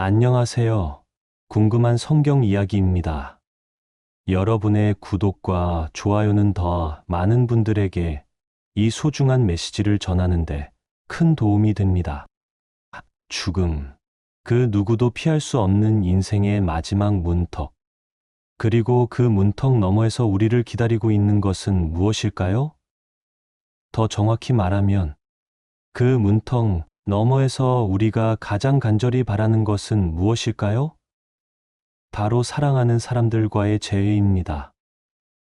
안녕하세요. 궁금한 성경 이야기입니다. 여러분의 구독과 좋아요는 더 많은 분들에게 이 소중한 메시지를 전하는데 큰 도움이 됩니다. 죽음. 그 누구도 피할 수 없는 인생의 마지막 문턱. 그리고 그 문턱 너머에서 우리를 기다리고 있는 것은 무엇일까요? 더 정확히 말하면 그 문턱 너머에서 우리가 가장 간절히 바라는 것은 무엇일까요? 바로 사랑하는 사람들과의 재회입니다.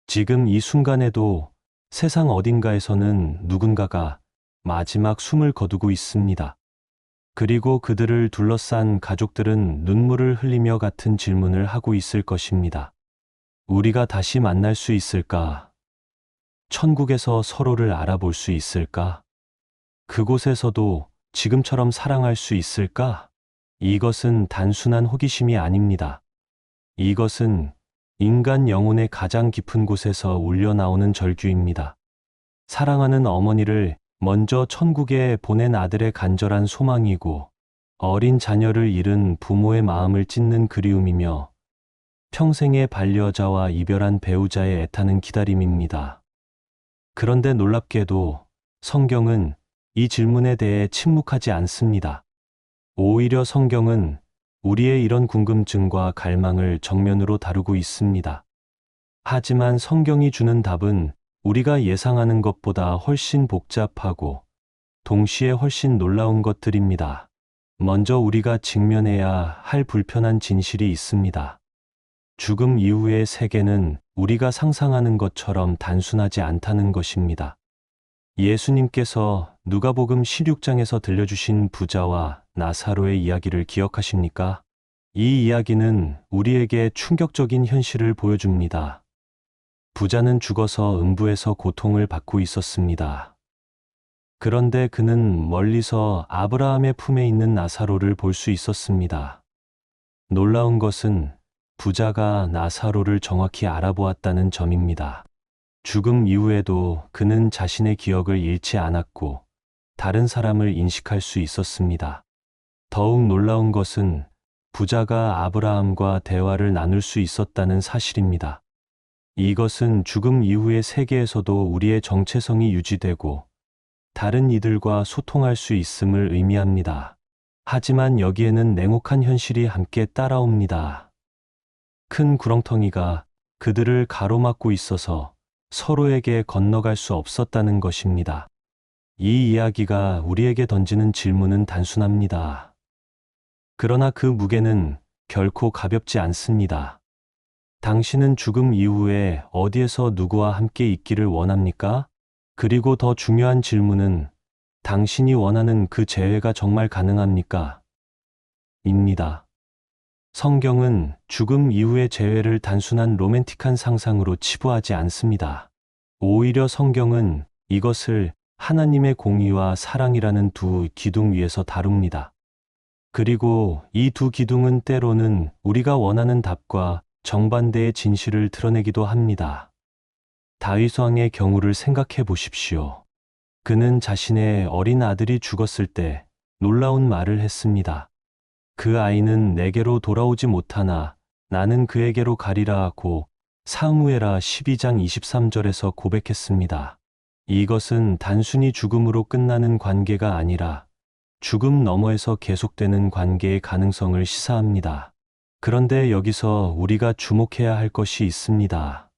지금 이 순간에도 세상 어딘가에서는 누군가가 마지막 숨을 거두고 있습니다. 그리고 그들을 둘러싼 가족들은 눈물을 흘리며 같은 질문을 하고 있을 것입니다. 우리가 다시 만날 수 있을까? 천국에서 서로를 알아볼 수 있을까? 그곳에서도 지금처럼 사랑할 수 있을까? 이것은 단순한 호기심이 아닙니다. 이것은 인간 영혼의 가장 깊은 곳에서 울려나오는 절규입니다. 사랑하는 어머니를 먼저 천국에 보낸 아들의 간절한 소망이고, 어린 자녀를 잃은 부모의 마음을 찢는 그리움이며, 평생의 반려자와 이별한 배우자의 애타는 기다림입니다. 그런데 놀랍게도 성경은 이 질문에 대해 침묵하지 않습니다. 오히려 성경은 우리의 이런 궁금증과 갈망을 정면으로 다루고 있습니다. 하지만 성경이 주는 답은 우리가 예상하는 것보다 훨씬 복잡하고 동시에 훨씬 놀라운 것들입니다. 먼저 우리가 직면해야 할 불편한 진실이 있습니다. 죽음 이후의 세계는 우리가 상상하는 것처럼 단순하지 않다는 것입니다. 예수님께서 누가복음 16장에서 들려주신 부자와 나사로의 이야기를 기억하십니까? 이 이야기는 우리에게 충격적인 현실을 보여줍니다. 부자는 죽어서 음부에서 고통을 받고 있었습니다. 그런데 그는 멀리서 아브라함의 품에 있는 나사로를 볼 수 있었습니다. 놀라운 것은 부자가 나사로를 정확히 알아보았다는 점입니다. 죽음 이후에도 그는 자신의 기억을 잃지 않았고 다른 사람을 인식할 수 있었습니다. 더욱 놀라운 것은 부자가 아브라함과 대화를 나눌 수 있었다는 사실입니다. 이것은 죽음 이후의 세계에서도 우리의 정체성이 유지되고 다른 이들과 소통할 수 있음을 의미합니다. 하지만 여기에는 냉혹한 현실이 함께 따라옵니다. 큰 구렁텅이가 그들을 가로막고 있어서 서로에게 건너갈 수 없었다는 것입니다. 이 이야기가 우리에게 던지는 질문은 단순합니다. 그러나 그 무게는 결코 가볍지 않습니다. 당신은 죽음 이후에 어디에서 누구와 함께 있기를 원합니까? 그리고 더 중요한 질문은 당신이 원하는 그 재회가 정말 가능합니까? 입니다. 성경은 죽음 이후의 재회를 단순한 로맨틱한 상상으로 치부하지 않습니다. 오히려 성경은 이것을 하나님의 공의와 사랑이라는 두 기둥 위에서 다룹니다. 그리고 이 두 기둥은 때로는 우리가 원하는 답과 정반대의 진실을 드러내기도 합니다. 다윗 왕의 경우를 생각해 보십시오. 그는 자신의 어린 아들이 죽었을 때 놀라운 말을 했습니다. 그 아이는 내게로 돌아오지 못하나 나는 그에게로 가리라 하고 사무엘하 12장 23절에서 고백했습니다. 이것은 단순히 죽음으로 끝나는 관계가 아니라 죽음 너머에서 계속되는 관계의 가능성을 시사합니다. 그런데 여기서 우리가 주목해야 할 것이 있습니다.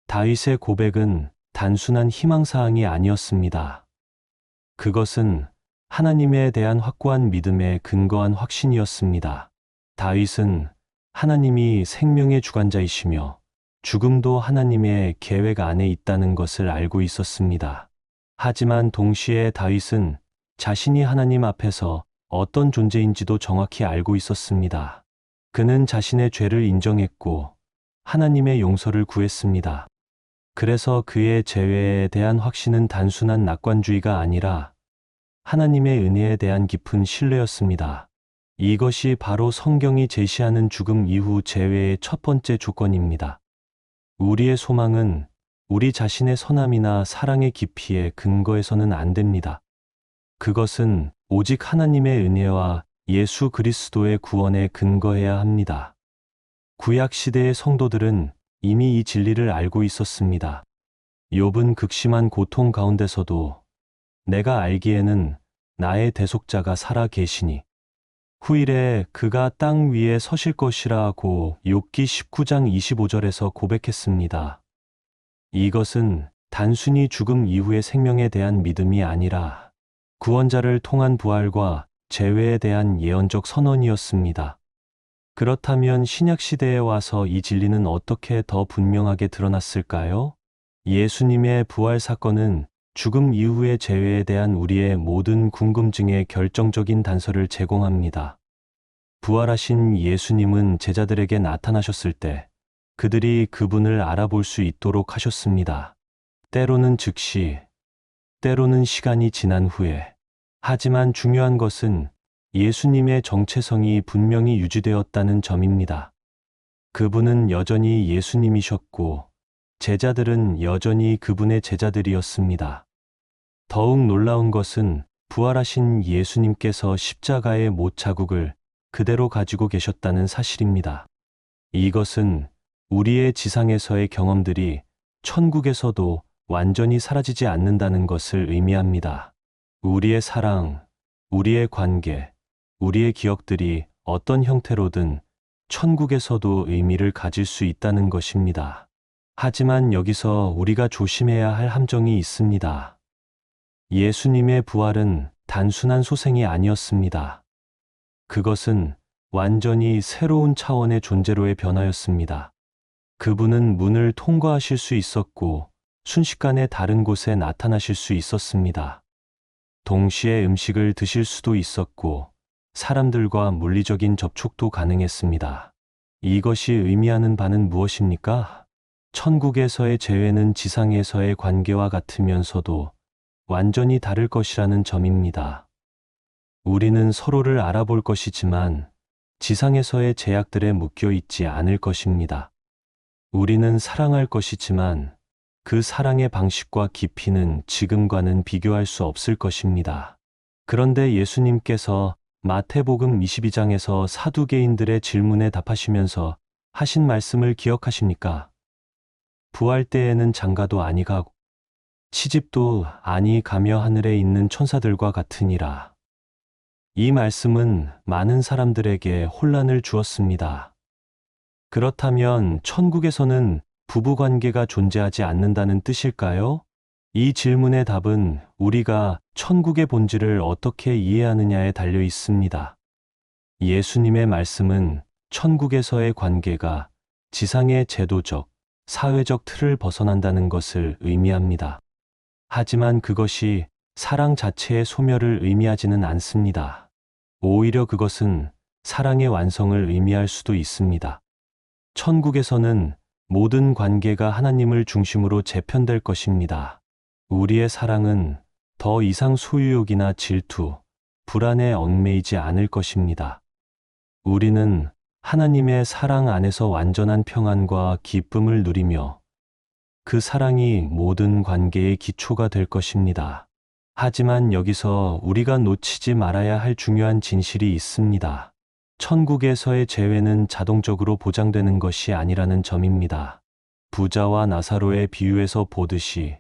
다윗의 고백은 단순한 희망사항이 아니었습니다. 그것은 하나님에 대한 확고한 믿음에 근거한 확신이었습니다. 다윗은 하나님이 생명의 주관자이시며 죽음도 하나님의 계획 안에 있다는 것을 알고 있었습니다. 하지만 동시에 다윗은 자신이 하나님 앞에서 어떤 존재인지도 정확히 알고 있었습니다. 그는 자신의 죄를 인정했고 하나님의 용서를 구했습니다. 그래서 그의 재회에 대한 확신은 단순한 낙관주의가 아니라 하나님의 은혜에 대한 깊은 신뢰였습니다. 이것이 바로 성경이 제시하는 죽음 이후 재회의 첫 번째 조건입니다. 우리의 소망은 우리 자신의 선함이나 사랑의 깊이에 근거해서는 안 됩니다. 그것은 오직 하나님의 은혜와 예수 그리스도의 구원에 근거해야 합니다. 구약 시대의 성도들은 이미 이 진리를 알고 있었습니다. 욥은 극심한 고통 가운데서도 내가 알기에는 나의 대속자가 살아 계시니 후일에 그가 땅 위에 서실 것이라고 욥기 19장 25절에서 고백했습니다. 이것은 단순히 죽음 이후의 생명에 대한 믿음이 아니라 구원자를 통한 부활과 재회에 대한 예언적 선언이었습니다. 그렇다면 신약 시대에 와서 이 진리는 어떻게 더 분명하게 드러났을까요? 예수님의 부활 사건은 죽음 이후의 재회에 대한 우리의 모든 궁금증에 결정적인 단서를 제공합니다. 부활하신 예수님은 제자들에게 나타나셨을 때 그들이 그분을 알아볼 수 있도록 하셨습니다. 때로는 즉시, 때로는 시간이 지난 후에. 하지만 중요한 것은 예수님의 정체성이 분명히 유지되었다는 점입니다. 그분은 여전히 예수님이셨고 제자들은 여전히 그분의 제자들이었습니다. 더욱 놀라운 것은 부활하신 예수님께서 십자가의 못 자국을 그대로 가지고 계셨다는 사실입니다. 이것은 우리의 지상에서의 경험들이 천국에서도 완전히 사라지지 않는다는 것을 의미합니다. 우리의 사랑, 우리의 관계, 우리의 기억들이 어떤 형태로든 천국에서도 의미를 가질 수 있다는 것입니다. 하지만 여기서 우리가 조심해야 할 함정이 있습니다. 예수님의 부활은 단순한 소생이 아니었습니다. 그것은 완전히 새로운 차원의 존재로의 변화였습니다. 그분은 문을 통과하실 수 있었고 순식간에 다른 곳에 나타나실 수 있었습니다. 동시에 음식을 드실 수도 있었고 사람들과 물리적인 접촉도 가능했습니다. 이것이 의미하는 바는 무엇입니까? 천국에서의 재회는 지상에서의 관계와 같으면서도 완전히 다를 것이라는 점입니다. 우리는 서로를 알아볼 것이지만 지상에서의 제약들에 묶여 있지 않을 것입니다. 우리는 사랑할 것이지만 그 사랑의 방식과 깊이는 지금과는 비교할 수 없을 것입니다. 그런데 예수님께서 마태복음 22장에서 사두개인들의 질문에 답하시면서 하신 말씀을 기억하십니까? 부활 때에는 장가도 아니 가고 시집도 아니 가며 하늘에 있는 천사들과 같으니라. 이 말씀은 많은 사람들에게 혼란을 주었습니다. 그렇다면 천국에서는 부부관계가 존재하지 않는다는 뜻일까요? 이 질문의 답은 우리가 천국의 본질을 어떻게 이해하느냐에 달려 있습니다. 예수님의 말씀은 천국에서의 관계가 지상의 제도적, 사회적 틀을 벗어난다는 것을 의미합니다. 하지만 그것이 사랑 자체의 소멸을 의미하지는 않습니다. 오히려 그것은 사랑의 완성을 의미할 수도 있습니다. 천국에서는 모든 관계가 하나님을 중심으로 재편될 것입니다. 우리의 사랑은 더 이상 소유욕이나 질투, 불안에 얽매이지 않을 것입니다. 우리는 하나님의 사랑 안에서 완전한 평안과 기쁨을 누리며 그 사랑이 모든 관계의 기초가 될 것입니다. 하지만 여기서 우리가 놓치지 말아야 할 중요한 진실이 있습니다. 천국에서의 재회는 자동적으로 보장되는 것이 아니라는 점입니다. 부자와 나사로의 비유에서 보듯이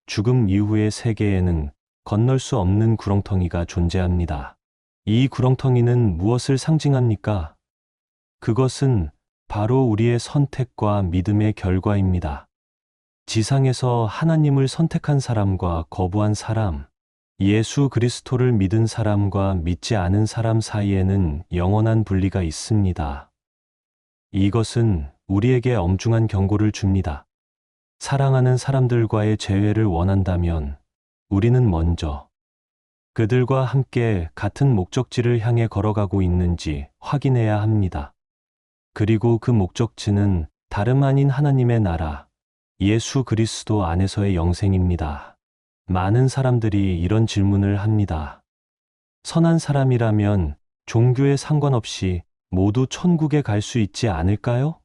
죽음 이후의 세계에는 건널 수 없는 구렁텅이가 존재합니다. 이 구렁텅이는 무엇을 상징합니까? 그것은 바로 우리의 선택과 믿음의 결과입니다. 지상에서 하나님을 선택한 사람과 거부한 사람, 예수 그리스도를 믿은 사람과 믿지 않은 사람 사이에는 영원한 분리가 있습니다. 이것은 우리에게 엄중한 경고를 줍니다. 사랑하는 사람들과의 재회를 원한다면 우리는 먼저 그들과 함께 같은 목적지를 향해 걸어가고 있는지 확인해야 합니다. 그리고 그 목적지는 다름 아닌 하나님의 나라, 예수 그리스도 안에서의 영생입니다. 많은 사람들이 이런 질문을 합니다. 선한 사람이라면 종교에 상관없이 모두 천국에 갈 수 있지 않을까요?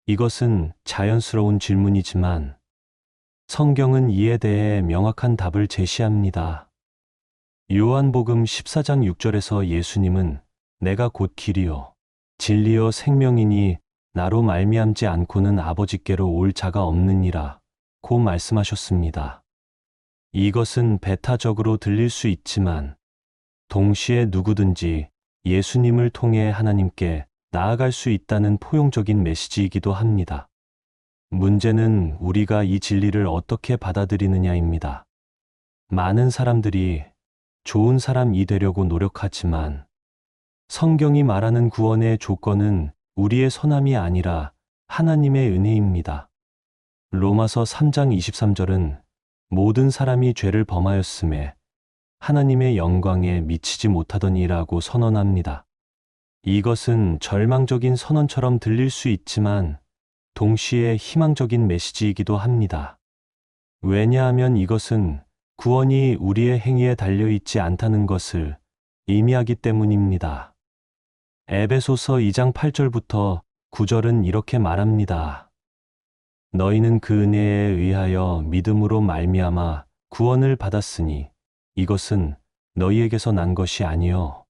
이것은 자연스러운 질문이지만 성경은 이에 대해 명확한 답을 제시합니다. 요한복음 14장 6절에서 예수님은 내가 곧 길이요 진리요 생명이니 나로 말미암지 않고는 아버지께로 올 자가 없느니라 고 말씀하셨습니다. 이것은 배타적으로 들릴 수 있지만 동시에 누구든지 예수님을 통해 하나님께 나아갈 수 있다는 포용적인 메시지이기도 합니다. 문제는 우리가 이 진리를 어떻게 받아들이느냐입니다. 많은 사람들이 좋은 사람이 되려고 노력하지만 성경이 말하는 구원의 조건은 우리의 선함이 아니라 하나님의 은혜입니다. 로마서 3장 23절은 모든 사람이 죄를 범하였음에 하나님의 영광에 미치지 못하더니라고 선언합니다. 이것은 절망적인 선언처럼 들릴 수 있지만 동시에 희망적인 메시지이기도 합니다. 왜냐하면 이것은 구원이 우리의 행위에 달려있지 않다는 것을 의미하기 때문입니다. 에베소서 2장 8절부터 9절은 이렇게 말합니다. 너희는 그 은혜에 의하여 믿음으로 말미암아 구원을 받았으니 이것은 너희에게서 난 것이 아니요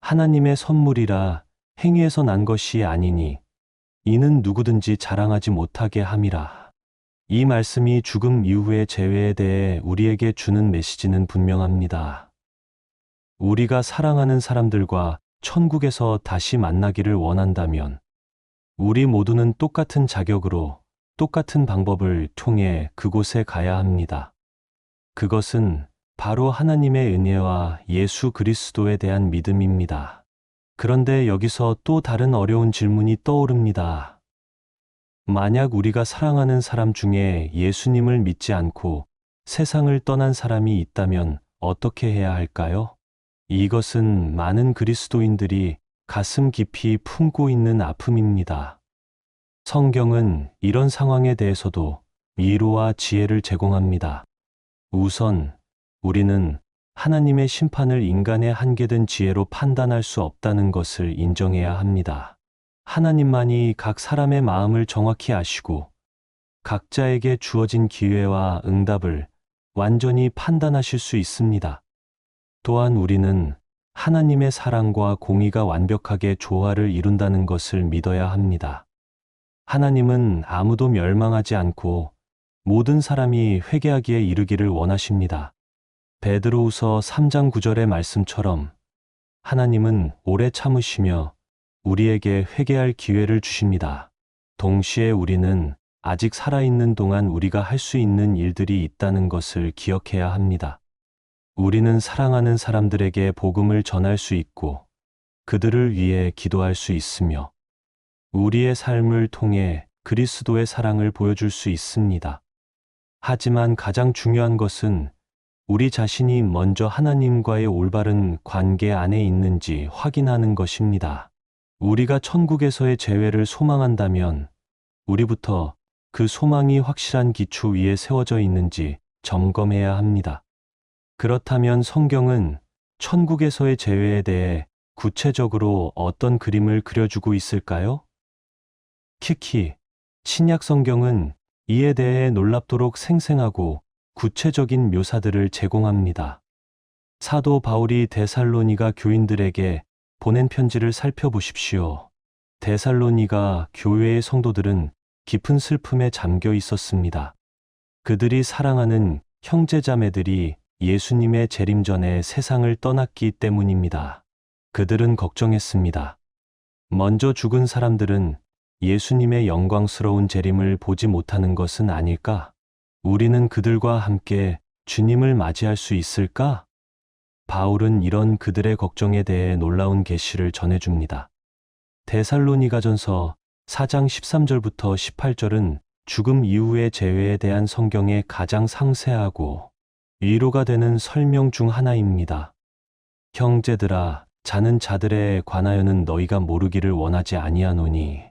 하나님의 선물이라 행위에서 난 것이 아니니 이는 누구든지 자랑하지 못하게 함이라. 이 말씀이 죽음 이후의 재회에 대해 우리에게 주는 메시지는 분명합니다. 우리가 사랑하는 사람들과 천국에서 다시 만나기를 원한다면 우리 모두는 똑같은 자격으로 똑같은 방법을 통해 그곳에 가야 합니다. 그것은 바로 하나님의 은혜와 예수 그리스도에 대한 믿음입니다. 그런데 여기서 또 다른 어려운 질문이 떠오릅니다. 만약 우리가 사랑하는 사람 중에 예수님을 믿지 않고 세상을 떠난 사람이 있다면 어떻게 해야 할까요? 이것은 많은 그리스도인들이 가슴 깊이 품고 있는 아픔입니다. 성경은 이런 상황에 대해서도 위로와 지혜를 제공합니다. 우선 우리는 하나님의 심판을 인간의 한계된 지혜로 판단할 수 없다는 것을 인정해야 합니다. 하나님만이 각 사람의 마음을 정확히 아시고 각자에게 주어진 기회와 응답을 완전히 판단하실 수 있습니다. 또한 우리는 하나님의 사랑과 공의가 완벽하게 조화를 이룬다는 것을 믿어야 합니다. 하나님은 아무도 멸망하지 않고 모든 사람이 회개하기에 이르기를 원하십니다. 베드로후서 3장 9절의 말씀처럼 하나님은 오래 참으시며 우리에게 회개할 기회를 주십니다. 동시에 우리는 아직 살아있는 동안 우리가 할 수 있는 일들이 있다는 것을 기억해야 합니다. 우리는 사랑하는 사람들에게 복음을 전할 수 있고 그들을 위해 기도할 수 있으며 우리의 삶을 통해 그리스도의 사랑을 보여줄 수 있습니다. 하지만 가장 중요한 것은 우리 자신이 먼저 하나님과의 올바른 관계 안에 있는지 확인하는 것입니다. 우리가 천국에서의 재회를 소망한다면 우리부터 그 소망이 확실한 기초 위에 세워져 있는지 점검해야 합니다. 그렇다면 성경은 천국에서의 재회에 대해 구체적으로 어떤 그림을 그려주고 있을까요? 특히 신약 성경은 이에 대해 놀랍도록 생생하고 구체적인 묘사들을 제공합니다. 사도 바울이 데살로니가 교인들에게 보낸 편지를 살펴보십시오. 데살로니가 교회의 성도들은 깊은 슬픔에 잠겨 있었습니다. 그들이 사랑하는 형제자매들이 예수님의 재림 전에 세상을 떠났기 때문입니다. 그들은 걱정했습니다. 먼저 죽은 사람들은 예수님의 영광스러운 재림을 보지 못하는 것은 아닐까? 우리는 그들과 함께 주님을 맞이할 수 있을까? 바울은 이런 그들의 걱정에 대해 놀라운 계시를 전해줍니다. 데살로니가전서 4장 13절부터 18절은 죽음 이후의 재회에 대한 성경의 가장 상세하고 위로가 되는 설명 중 하나입니다. 형제들아, 자는 자들에 관하여는 너희가 모르기를 원하지 아니하노니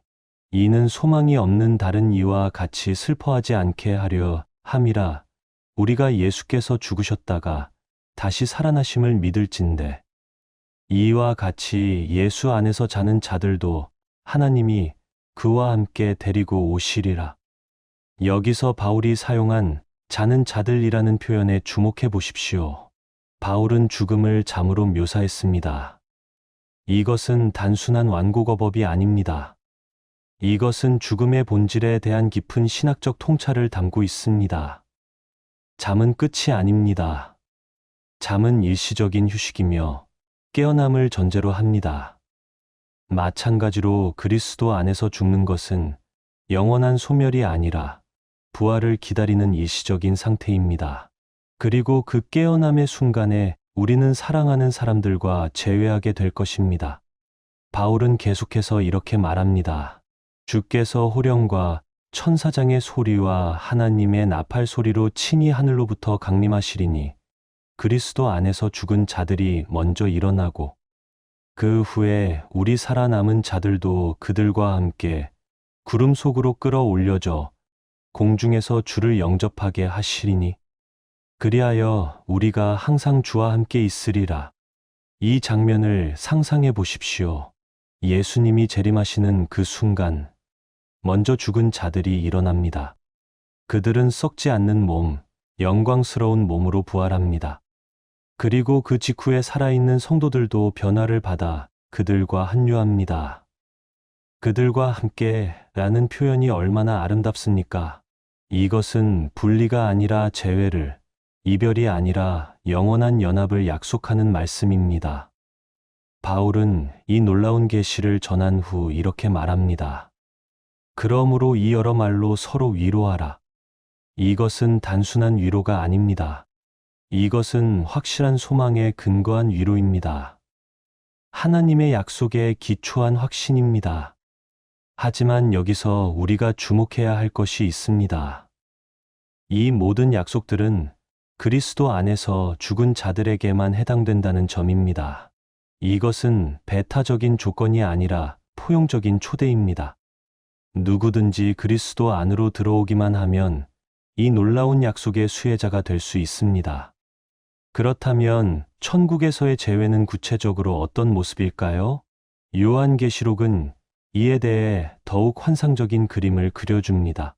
이는 소망이 없는 다른 이와 같이 슬퍼하지 않게 하려 함이라. 우리가 예수께서 죽으셨다가 다시 살아나심을 믿을진대 이와 같이 예수 안에서 자는 자들도 하나님이 그와 함께 데리고 오시리라. 여기서 바울이 사용한 자는 자들이라는 표현에 주목해 보십시오. 바울은 죽음을 잠으로 묘사했습니다. 이것은 단순한 완고거법이 아닙니다. 이것은 죽음의 본질에 대한 깊은 신학적 통찰을 담고 있습니다. 잠은 끝이 아닙니다. 잠은 일시적인 휴식이며 깨어남을 전제로 합니다. 마찬가지로 그리스도 안에서 죽는 것은 영원한 소멸이 아니라 부활을 기다리는 일시적인 상태입니다. 그리고 그 깨어남의 순간에 우리는 사랑하는 사람들과 재회하게 될 것입니다. 바울은 계속해서 이렇게 말합니다. 주께서 호령과 천사장의 소리와 하나님의 나팔 소리로 친히 하늘로부터 강림하시리니 그리스도 안에서 죽은 자들이 먼저 일어나고 그 후에 우리 살아남은 자들도 그들과 함께 구름 속으로 끌어올려져 공중에서 주를 영접하게 하시리니 그리하여 우리가 항상 주와 함께 있으리라. 이 장면을 상상해 보십시오. 예수님이 재림하시는 그 순간 먼저 죽은 자들이 일어납니다. 그들은 썩지 않는 몸, 영광스러운 몸으로 부활합니다. 그리고 그 직후에 살아있는 성도들도 변화를 받아 그들과 합류합니다. 그들과 함께 라는 표현이 얼마나 아름답습니까? 이것은 분리가 아니라 재회를, 이별이 아니라 영원한 연합을 약속하는 말씀입니다. 바울은 이 놀라운 계시를 전한 후 이렇게 말합니다. 그러므로 이 여러 말로 서로 위로하라. 이것은 단순한 위로가 아닙니다. 이것은 확실한 소망에 근거한 위로입니다. 하나님의 약속에 기초한 확신입니다. 하지만 여기서 우리가 주목해야 할 것이 있습니다. 이 모든 약속들은 그리스도 안에서 죽은 자들에게만 해당된다는 점입니다. 이것은 배타적인 조건이 아니라 포용적인 초대입니다. 누구든지 그리스도 안으로 들어오기만 하면 이 놀라운 약속의 수혜자가 될 수 있습니다. 그렇다면 천국에서의 재회는 구체적으로 어떤 모습일까요? 요한계시록은 이에 대해 더욱 환상적인 그림을 그려줍니다.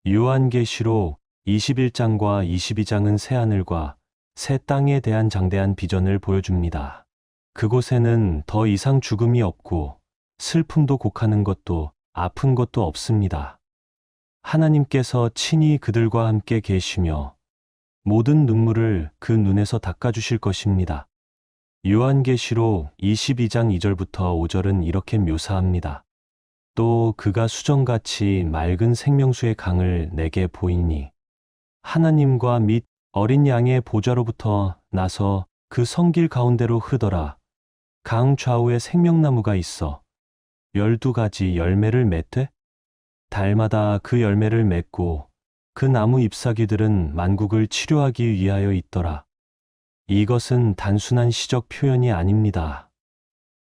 요한계시록 21장과 22장은 새하늘과 새 땅에 대한 장대한 비전을 보여줍니다. 그곳에는 더 이상 죽음이 없고 슬픔도 곡하는 것도 아픈 것도 없습니다. 하나님께서 친히 그들과 함께 계시며 모든 눈물을 그 눈에서 닦아주실 것입니다. 요한계시록 22장 2절부터 5절은 이렇게 묘사합니다. 또 그가 수정같이 맑은 생명수의 강을 내게 보이니 하나님과 및 어린 양의 보좌로부터 나서 그 성길 가운데로 흐더라. 강 좌우에 생명나무가 있어 12가지 열매를 맺되 달마다 그 열매를 맺고 그 나무 잎사귀들은 만국을 치료하기 위하여 있더라. 이것은 단순한 시적 표현이 아닙니다.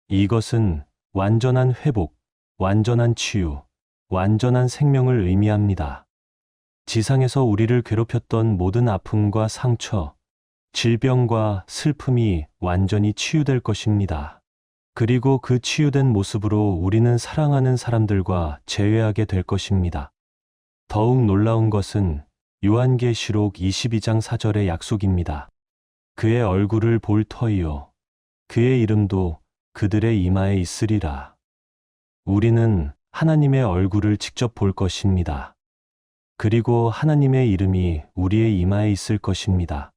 이것은 완전한 회복, 완전한 치유, 완전한 생명을 의미합니다. 지상에서 우리를 괴롭혔던 모든 아픔과 상처, 질병과 슬픔이 완전히 치유될 것입니다. 그리고 그 치유된 모습으로 우리는 사랑하는 사람들과 재회하게 될 것입니다. 더욱 놀라운 것은 요한계시록 22장 4절의 약속입니다. 그의 얼굴을 볼 터이요 그의 이름도 그들의 이마에 있으리라. 우리는 하나님의 얼굴을 직접 볼 것입니다. 그리고 하나님의 이름이 우리의 이마에 있을 것입니다.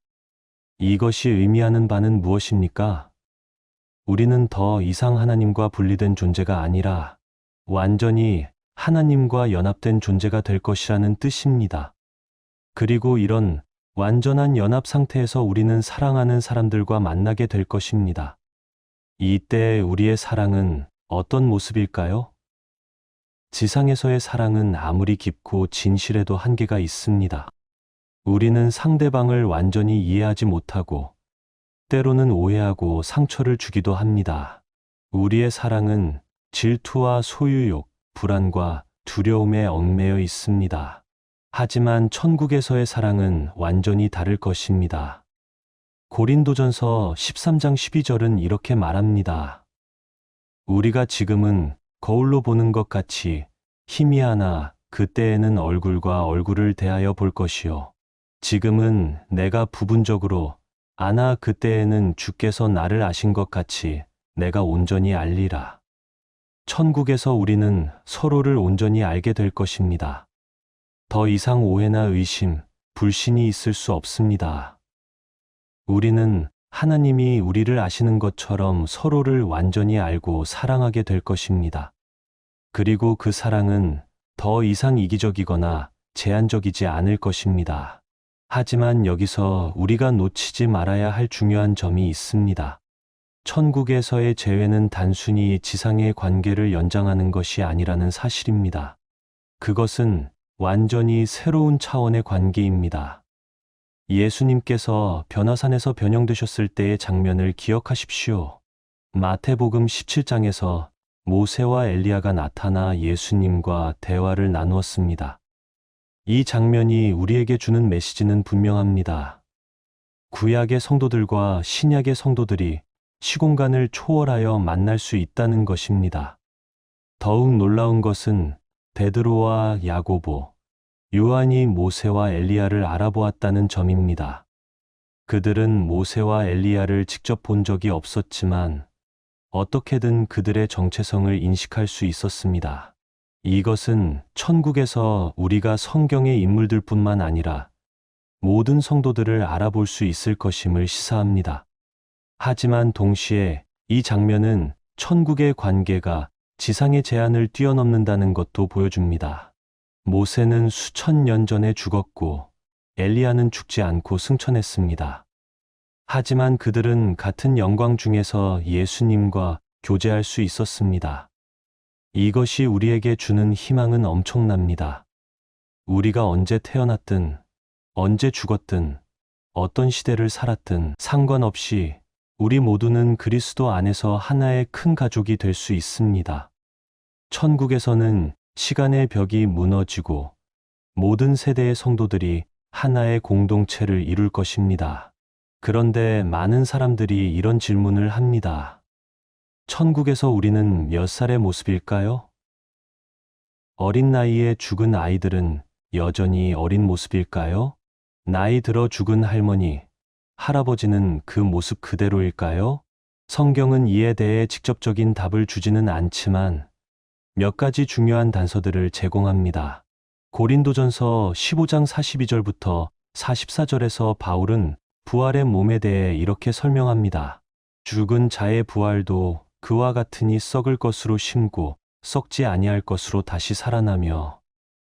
이것이 의미하는 바는 무엇입니까? 우리는 더 이상 하나님과 분리된 존재가 아니라 완전히 하나님과 연합된 존재가 될 것이라는 뜻입니다. 그리고 이런 완전한 연합 상태에서 우리는 사랑하는 사람들과 만나게 될 것입니다. 이때 우리의 사랑은 어떤 모습일까요? 지상에서의 사랑은 아무리 깊고 진실해도 한계가 있습니다. 우리는 상대방을 완전히 이해하지 못하고 때로는 오해하고 상처를 주기도 합니다. 우리의 사랑은 질투와 소유욕, 불안과 두려움에 얽매여 있습니다. 하지만 천국에서의 사랑은 완전히 다를 것입니다. 고린도전서 13장 12절은 이렇게 말합니다. 우리가 지금은 거울로 보는 것 같이 희미하나 그때에는 얼굴과 얼굴을 대하여 볼 것이요. 지금은 내가 부분적으로 아나 그때에는 주께서 나를 아신 것 같이 내가 온전히 알리라. 천국에서 우리는 서로를 온전히 알게 될 것입니다. 더 이상 오해나 의심, 불신이 있을 수 없습니다. 우리는 하나님이 우리를 아시는 것처럼 서로를 완전히 알고 사랑하게 될 것입니다. 그리고 그 사랑은 더 이상 이기적이거나 제한적이지 않을 것입니다. 하지만 여기서 우리가 놓치지 말아야 할 중요한 점이 있습니다. 천국에서의 재회는 단순히 지상의 관계를 연장하는 것이 아니라는 사실입니다. 그것은 완전히 새로운 차원의 관계입니다. 예수님께서 변화산에서 변형되셨을 때의 장면을 기억하십시오. 마태복음 17장에서 모세와 엘리야가 나타나 예수님과 대화를 나누었습니다. 이 장면이 우리에게 주는 메시지는 분명합니다. 구약의 성도들과 신약의 성도들이 시공간을 초월하여 만날 수 있다는 것입니다. 더욱 놀라운 것은 베드로와 야고보, 요한이 모세와 엘리야를 알아보았다는 점입니다. 그들은 모세와 엘리야를 직접 본 적이 없었지만 어떻게든 그들의 정체성을 인식할 수 있었습니다. 이것은 천국에서 우리가 성경의 인물들뿐만 아니라 모든 성도들을 알아볼 수 있을 것임을 시사합니다. 하지만 동시에 이 장면은 천국의 관계가 지상의 제한을 뛰어넘는다는 것도 보여줍니다. 모세는 수천 년 전에 죽었고 엘리야는 죽지 않고 승천했습니다. 하지만 그들은 같은 영광 중에서 예수님과 교제할 수 있었습니다. 이것이 우리에게 주는 희망은 엄청납니다. 우리가 언제 태어났든, 언제 죽었든, 어떤 시대를 살았든 상관없이 우리 모두는 그리스도 안에서 하나의 큰 가족이 될 수 있습니다. 천국에서는 시간의 벽이 무너지고 모든 세대의 성도들이 하나의 공동체를 이룰 것입니다. 그런데 많은 사람들이 이런 질문을 합니다. 천국에서 우리는 몇 살의 모습일까요? 어린 나이에 죽은 아이들은 여전히 어린 모습일까요? 나이 들어 죽은 할머니, 할아버지는 그 모습 그대로일까요? 성경은 이에 대해 직접적인 답을 주지는 않지만 몇 가지 중요한 단서들을 제공합니다. 고린도전서 15장 42절부터 44절에서 바울은 부활의 몸에 대해 이렇게 설명합니다. 죽은 자의 부활도 그와 같으니 썩을 것으로 심고 썩지 아니할 것으로 다시 살아나며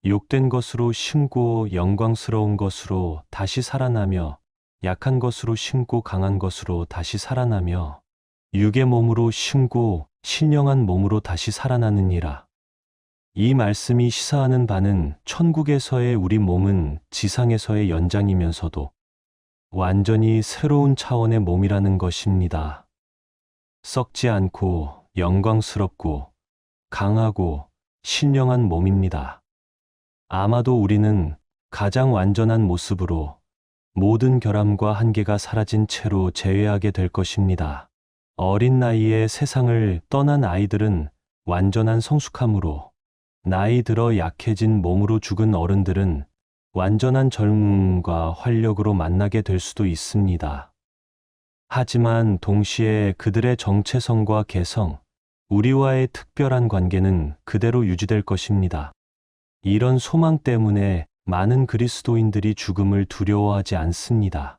욕된 것으로 심고 영광스러운 것으로 다시 살아나며 약한 것으로 심고 강한 것으로 다시 살아나며 육의 몸으로 심고 신령한 몸으로 다시 살아나느니라. 이 말씀이 시사하는 바는 천국에서의 우리 몸은 지상에서의 연장이면서도 완전히 새로운 차원의 몸이라는 것입니다. 썩지 않고 영광스럽고 강하고 신령한 몸입니다. 아마도 우리는 가장 완전한 모습으로 모든 결함과 한계가 사라진 채로 재회하게 될 것입니다. 어린 나이에 세상을 떠난 아이들은 완전한 성숙함으로, 나이 들어 약해진 몸으로 죽은 어른들은 완전한 젊음과 활력으로 만나게 될 수도 있습니다. 하지만 동시에 그들의 정체성과 개성, 우리와의 특별한 관계는 그대로 유지될 것입니다. 이런 소망 때문에 많은 그리스도인들이 죽음을 두려워하지 않습니다.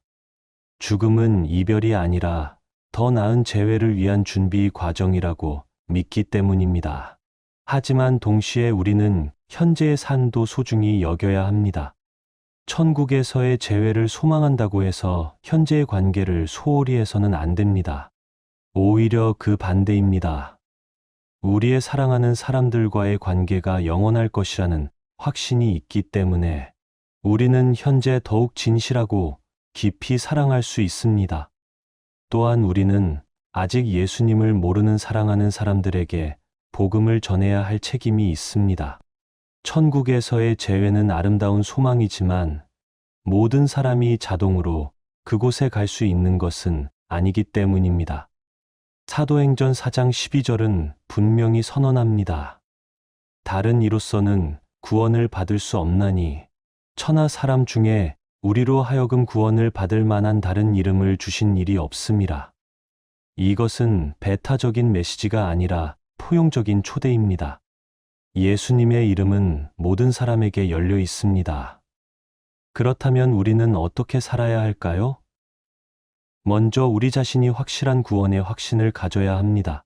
죽음은 이별이 아니라 더 나은 재회를 위한 준비 과정이라고 믿기 때문입니다. 하지만 동시에 우리는 현재의 삶도 소중히 여겨야 합니다. 천국에서의 재회를 소망한다고 해서 현재의 관계를 소홀히 해서는 안 됩니다. 오히려 그 반대입니다. 우리의 사랑하는 사람들과의 관계가 영원할 것이라는 확신이 있기 때문에 우리는 현재 더욱 진실하고 깊이 사랑할 수 있습니다. 또한 우리는 아직 예수님을 모르는 사랑하는 사람들에게 복음을 전해야 할 책임이 있습니다. 천국에서의 재회는 아름다운 소망이지만 모든 사람이 자동으로 그곳에 갈 수 있는 것은 아니기 때문입니다. 사도행전 4장 12절은 분명히 선언합니다. 다른 이로서는 구원을 받을 수 없나니 천하 사람 중에 우리로 하여금 구원을 받을 만한 다른 이름을 주신 일이 없음이라. 이것은 배타적인 메시지가 아니라 포용적인 초대입니다. 예수님의 이름은 모든 사람에게 열려 있습니다. 그렇다면 우리는 어떻게 살아야 할까요? 먼저 우리 자신이 확실한 구원의 확신을 가져야 합니다.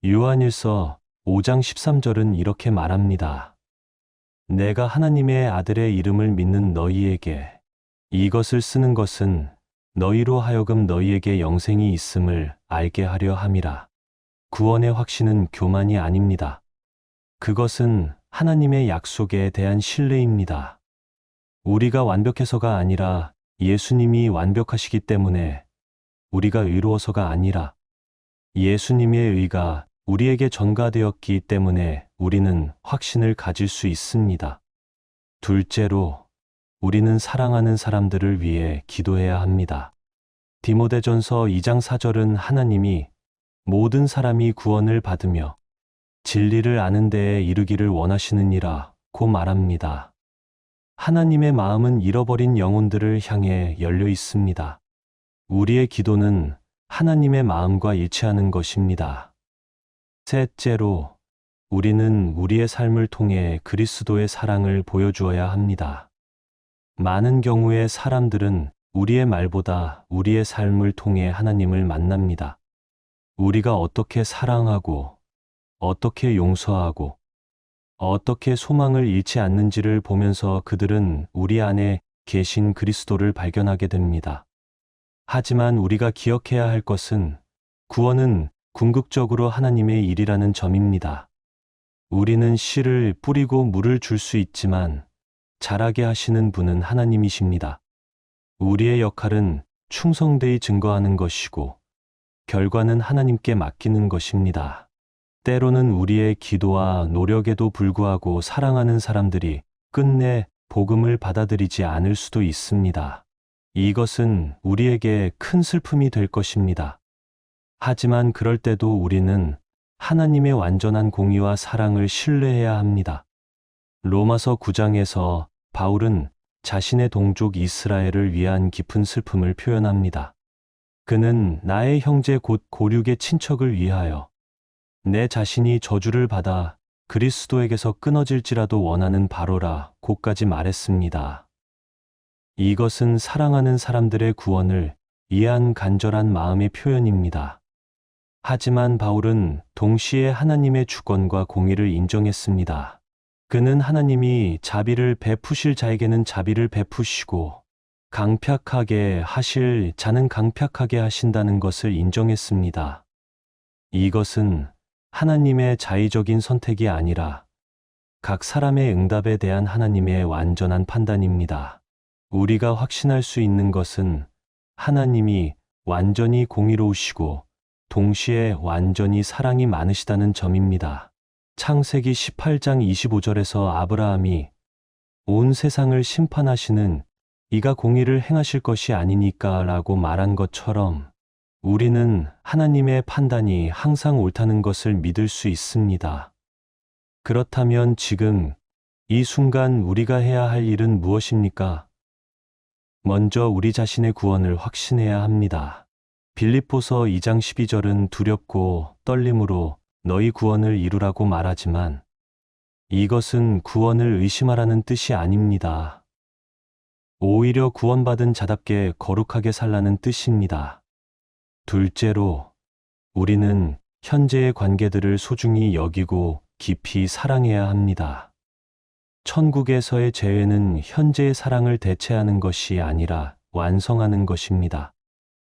요한일서 5장 13절은 이렇게 말합니다. 내가 하나님의 아들의 이름을 믿는 너희에게 이것을 쓰는 것은 너희로 하여금 너희에게 영생이 있음을 알게 하려 함이라. 구원의 확신은 교만이 아닙니다. 그것은 하나님의 약속에 대한 신뢰입니다. 우리가 완벽해서가 아니라 예수님이 완벽하시기 때문에, 우리가 의로워서가 아니라 예수님의 의가 우리에게 전가되었기 때문에 우리는 확신을 가질 수 있습니다. 둘째로, 우리는 사랑하는 사람들을 위해 기도해야 합니다. 디모데전서 2장 4절은 하나님이 모든 사람이 구원을 받으며 진리를 아는 데에 이르기를 원하시느니라고 말합니다. 하나님의 마음은 잃어버린 영혼들을 향해 열려 있습니다. 우리의 기도는 하나님의 마음과 일치하는 것입니다. 셋째로, 우리는 우리의 삶을 통해 그리스도의 사랑을 보여주어야 합니다. 많은 경우에 사람들은 우리의 말보다 우리의 삶을 통해 하나님을 만납니다. 우리가 어떻게 사랑하고, 어떻게 용서하고, 어떻게 소망을 잃지 않는지를 보면서 그들은 우리 안에 계신 그리스도를 발견하게 됩니다. 하지만 우리가 기억해야 할 것은 구원은 궁극적으로 하나님의 일이라는 점입니다. 우리는 씨를 뿌리고 물을 줄 수 있지만 자라게 하시는 분은 하나님이십니다. 우리의 역할은 충성되이 증거하는 것이고 결과는 하나님께 맡기는 것입니다. 때로는 우리의 기도와 노력에도 불구하고 사랑하는 사람들이 끝내 복음을 받아들이지 않을 수도 있습니다. 이것은 우리에게 큰 슬픔이 될 것입니다. 하지만 그럴 때도 우리는 하나님의 완전한 공의와 사랑을 신뢰해야 합니다. 로마서 9장에서 바울은 자신의 동족 이스라엘을 위한 깊은 슬픔을 표현합니다. 그는 나의 형제 곧 고륙의 친척을 위하여 내 자신이 저주를 받아 그리스도에게서 끊어질지라도 원하는 바로라 고까지 말했습니다. 이것은 사랑하는 사람들의 구원을 위한 간절한 마음의 표현입니다. 하지만 바울은 동시에 하나님의 주권과 공의를 인정했습니다. 그는 하나님이 자비를 베푸실 자에게는 자비를 베푸시고 강팍하게 하실 자는 강팍하게 하신다는 것을 인정했습니다. 이것은 하나님의 자의적인 선택이 아니라 각 사람의 응답에 대한 하나님의 완전한 판단입니다. 우리가 확신할 수 있는 것은 하나님이 완전히 공의로우시고 동시에 완전히 사랑이 많으시다는 점입니다. 창세기 18장 25절에서 아브라함이 온 세상을 심판하시는 이가 공의를 행하실 것이 아니니까 라고 말한 것처럼 우리는 하나님의 판단이 항상 옳다는 것을 믿을 수 있습니다. 그렇다면 지금 이 순간 우리가 해야 할 일은 무엇입니까? 먼저 우리 자신의 구원을 확신해야 합니다. 빌립보서 2장 12절은 두렵고 떨림으로 너희 구원을 이루라고 말하지만 이것은 구원을 의심하라는 뜻이 아닙니다. 오히려 구원받은 자답게 거룩하게 살라는 뜻입니다. 둘째로, 우리는 현재의 관계들을 소중히 여기고 깊이 사랑해야 합니다. 천국에서의 재회는 현재의 사랑을 대체하는 것이 아니라 완성하는 것입니다.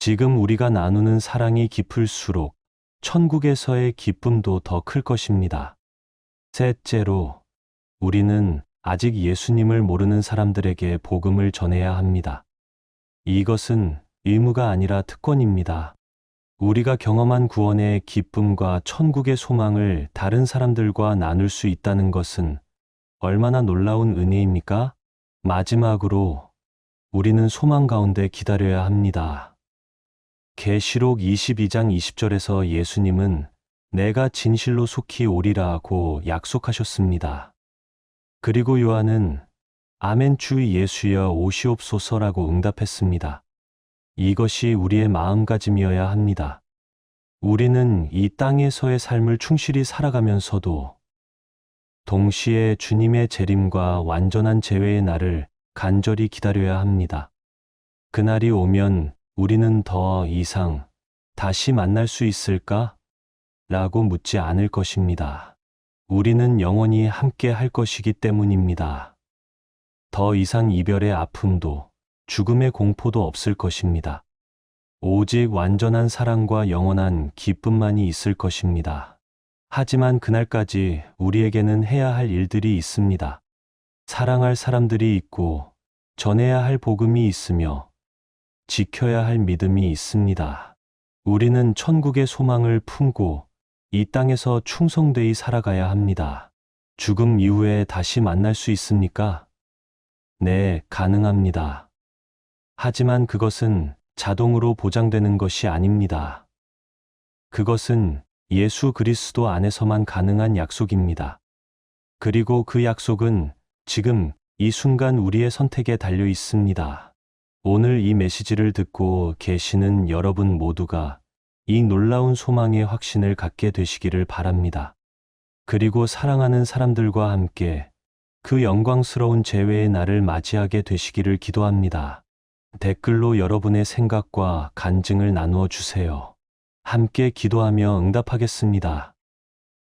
지금 우리가 나누는 사랑이 깊을수록 천국에서의 기쁨도 더 클 것입니다. 셋째로, 우리는 아직 예수님을 모르는 사람들에게 복음을 전해야 합니다. 이것은 의무가 아니라 특권입니다. 우리가 경험한 구원의 기쁨과 천국의 소망을 다른 사람들과 나눌 수 있다는 것은 얼마나 놀라운 은혜입니까? 마지막으로, 우리는 소망 가운데 기다려야 합니다. 계시록 22장 20절에서 예수님은 내가 진실로 속히 오리라고 약속하셨습니다. 그리고 요한은 아멘 주 예수여 오시옵소서라고 응답했습니다. 이것이 우리의 마음가짐이어야 합니다. 우리는 이 땅에서의 삶을 충실히 살아가면서도 동시에 주님의 재림과 완전한 재회의 날을 간절히 기다려야 합니다. 그날이 오면 우리는 더 이상 다시 만날 수 있을까? 라고 묻지 않을 것입니다. 우리는 영원히 함께 할 것이기 때문입니다. 더 이상 이별의 아픔도 죽음의 공포도 없을 것입니다. 오직 완전한 사랑과 영원한 기쁨만이 있을 것입니다. 하지만 그날까지 우리에게는 해야 할 일들이 있습니다. 사랑할 사람들이 있고 전해야 할 복음이 있으며 지켜야 할 믿음이 있습니다. 우리는 천국의 소망을 품고 이 땅에서 충성되이 살아가야 합니다. 죽음 이후에 다시 만날 수 있습니까? 네, 가능합니다. 하지만 그것은 자동으로 보장되는 것이 아닙니다. 그것은 예수 그리스도 안에서만 가능한 약속입니다. 그리고 그 약속은 지금 이 순간 우리의 선택에 달려 있습니다. 오늘 이 메시지를 듣고 계시는 여러분 모두가 이 놀라운 소망의 확신을 갖게 되시기를 바랍니다. 그리고 사랑하는 사람들과 함께 그 영광스러운 재회의 날을 맞이하게 되시기를 기도합니다. 댓글로 여러분의 생각과 간증을 나누어 주세요. 함께 기도하며 응답하겠습니다.